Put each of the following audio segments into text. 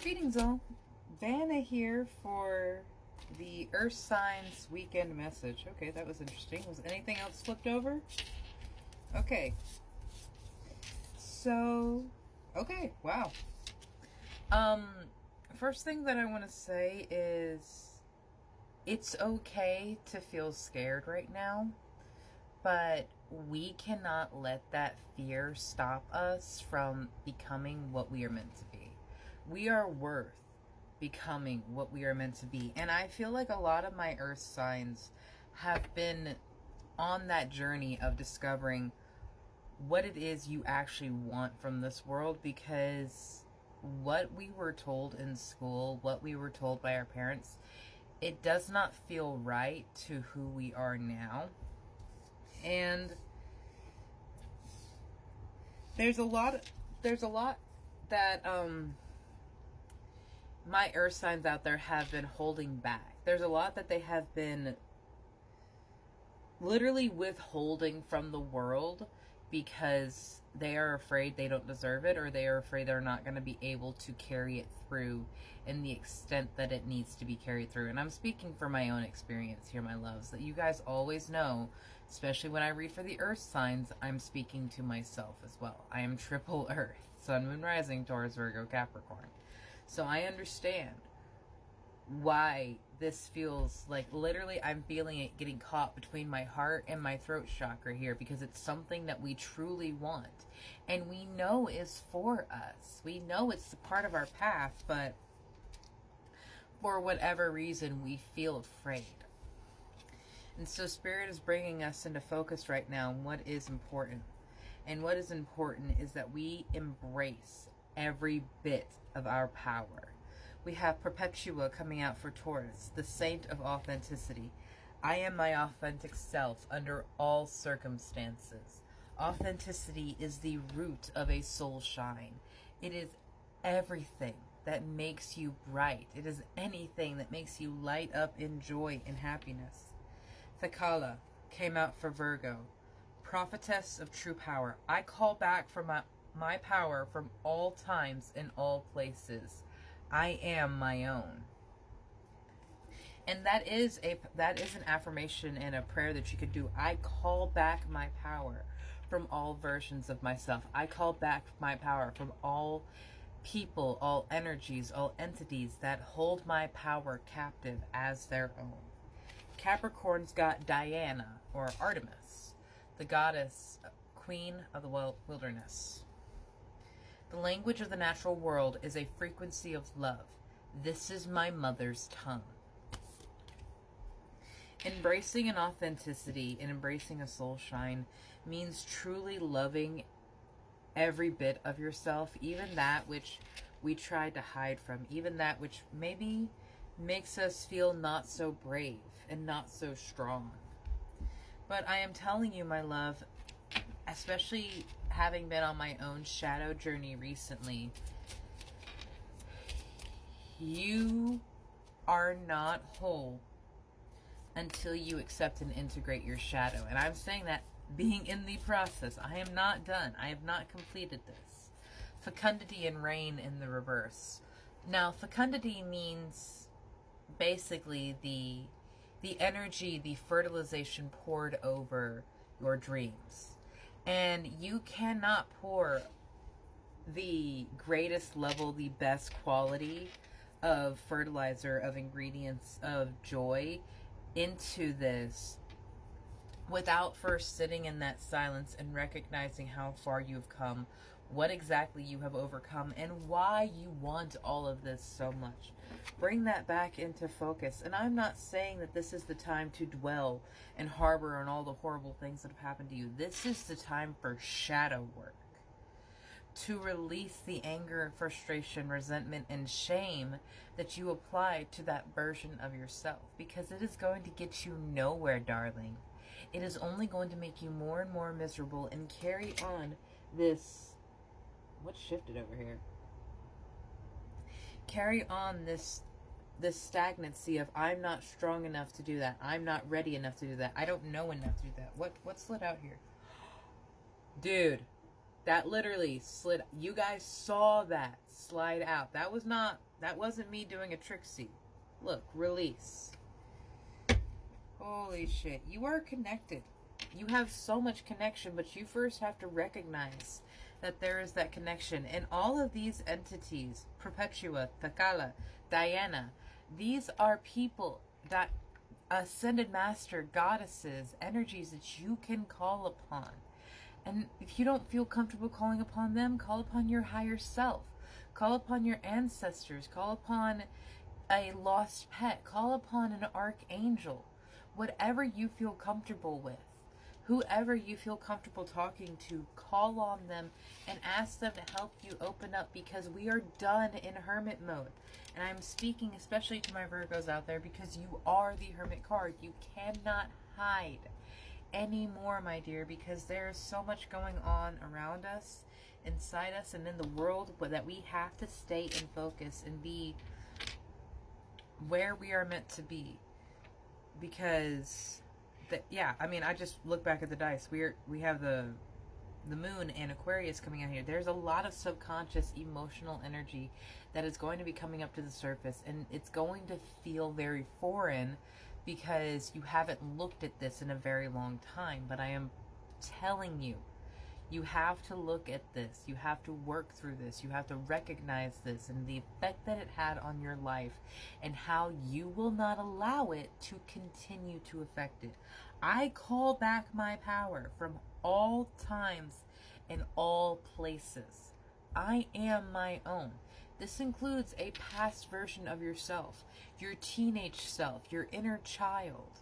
Greetings all. Vanna here for the Earth Signs weekend message. Okay, that was interesting. Was anything else flipped over? Okay. So, okay, wow. First thing that I want to say is it's okay to feel scared right now, but we cannot let that fear stop us from becoming what we are meant to be. We are worth becoming what we are meant to be. And I feel like a lot of my earth signs have been on that journey of discovering what it is you actually want from this world, because what we were told in school, what we were told by our parents, it does not feel right to who we are now. And there's a lot that my earth signs out there have been holding back. There's a lot that they have been literally withholding from the world because they are afraid they don't deserve it, or they are afraid they're not going to be able to carry it through in the extent that it needs to be carried through. And I'm speaking from my own experience here, my loves, that you guys always know, especially when I read for the earth signs, I'm speaking to myself as well. I am triple earth, sun, moon, rising, Taurus, Virgo, Capricorn. So I understand why this feels like literally I'm feeling it getting caught between my heart and my throat chakra here, because it's something that we truly want and we know is for us. We know it's a part of our path, but for whatever reason we feel afraid. And so Spirit is bringing us into focus right now on what is important. And what is important is that we embrace every bit of our power. We have Perpetua coming out for Taurus, the saint of authenticity. I am my authentic self under all circumstances. Authenticity is the root of a soul shine. It is everything that makes you bright. It is anything that makes you light up in joy and happiness. Thekala came out for Virgo, prophetess of true power. I call back for my power from all times and all places. I am my own. And that is an affirmation and a prayer that you could do. I call back my power from all versions of myself. I call back my power from all people, all energies, all entities that hold my power captive as their own. Capricorn's got Diana, or Artemis, the goddess, queen of the wilderness. The language of the natural world is a frequency of love. This is my mother's tongue. Embracing an authenticity and embracing a soul shine means truly loving every bit of yourself, even that which we try to hide from, even that which maybe makes us feel not so brave and not so strong. But I am telling you, my love, especially having been on my own shadow journey recently, you are not whole until you accept and integrate your shadow. And I'm saying that being in the process. I am not done. I have not completed this. Fecundity and rain in the reverse. Now, fecundity means basically the energy, the fertilization poured over your dreams. And you cannot pour the greatest level, the best quality of fertilizer, of ingredients, of joy into this without first sitting in that silence and recognizing how far you've come, what exactly you have overcome, and why you want all of this so much. Bring that back into focus. And I'm not saying that this is the time to dwell and harbor on all the horrible things that have happened to you. This is the time for shadow work. To release the anger, frustration, resentment, and shame that you applied to that version of yourself. Because it is going to get you nowhere, darling. It is only going to make you more and more miserable and carry on this... What shifted over here? Carry on this stagnancy of I'm not strong enough to do that. I'm not ready enough to do that. I don't know enough to do that. What slid out here? Dude, That literally slid. You guys saw that slide out. That wasn't me doing a tricksy. Look, release. Holy shit. You are connected. You have so much connection, but you first have to recognize that there is that connection. And all of these entities, Perpetua, Takala, Diana, these are people that ascended master, goddesses, energies that you can call upon. And if you don't feel comfortable calling upon them, call upon your higher self. Call upon your ancestors. Call upon a lost pet. Call upon an archangel. Whatever you feel comfortable with. Whoever you feel comfortable talking to, call on them and ask them to help you open up, because we are done in hermit mode. And I'm speaking especially to my Virgos out there, because you are the hermit card. You cannot hide anymore, my dear, because there's so much going on around us, inside us, and in the world, but that we have to stay in focus and be where we are meant to be. Because yeah, I mean, I just look back at the dice. We have the moon and Aquarius coming out here. There's a lot of subconscious emotional energy that is going to be coming up to the surface, and it's going to feel very foreign because you haven't looked at this in a very long time. But I am telling you, you have to look at this. You have to work through this. You have to recognize this and the effect that it had on your life, and how you will not allow it to continue to affect it. I call back my power from all times and all places. I am my own. This includes a past version of yourself, your teenage self, your inner child.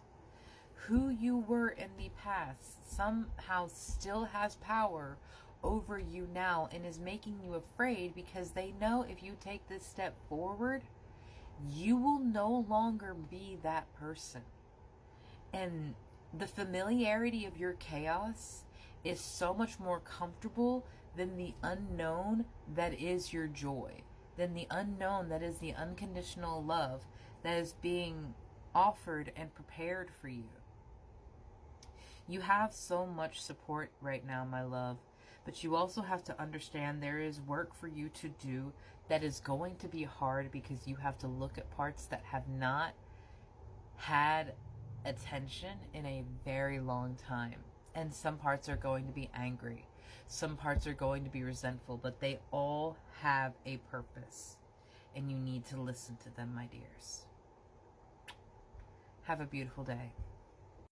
Who you were in the past somehow still has power over you now, and is making you afraid, because they know if you take this step forward, you will no longer be that person. And the familiarity of your chaos is so much more comfortable than the unknown that is your joy, than the unknown that is the unconditional love that is being offered and prepared for you. You have so much support right now, my love, but you also have to understand there is work for you to do that is going to be hard, because you have to look at parts that have not had attention in a very long time. And some parts are going to be angry. Some parts are going to be resentful, but they all have a purpose. And you need to listen to them, my dears. Have a beautiful day.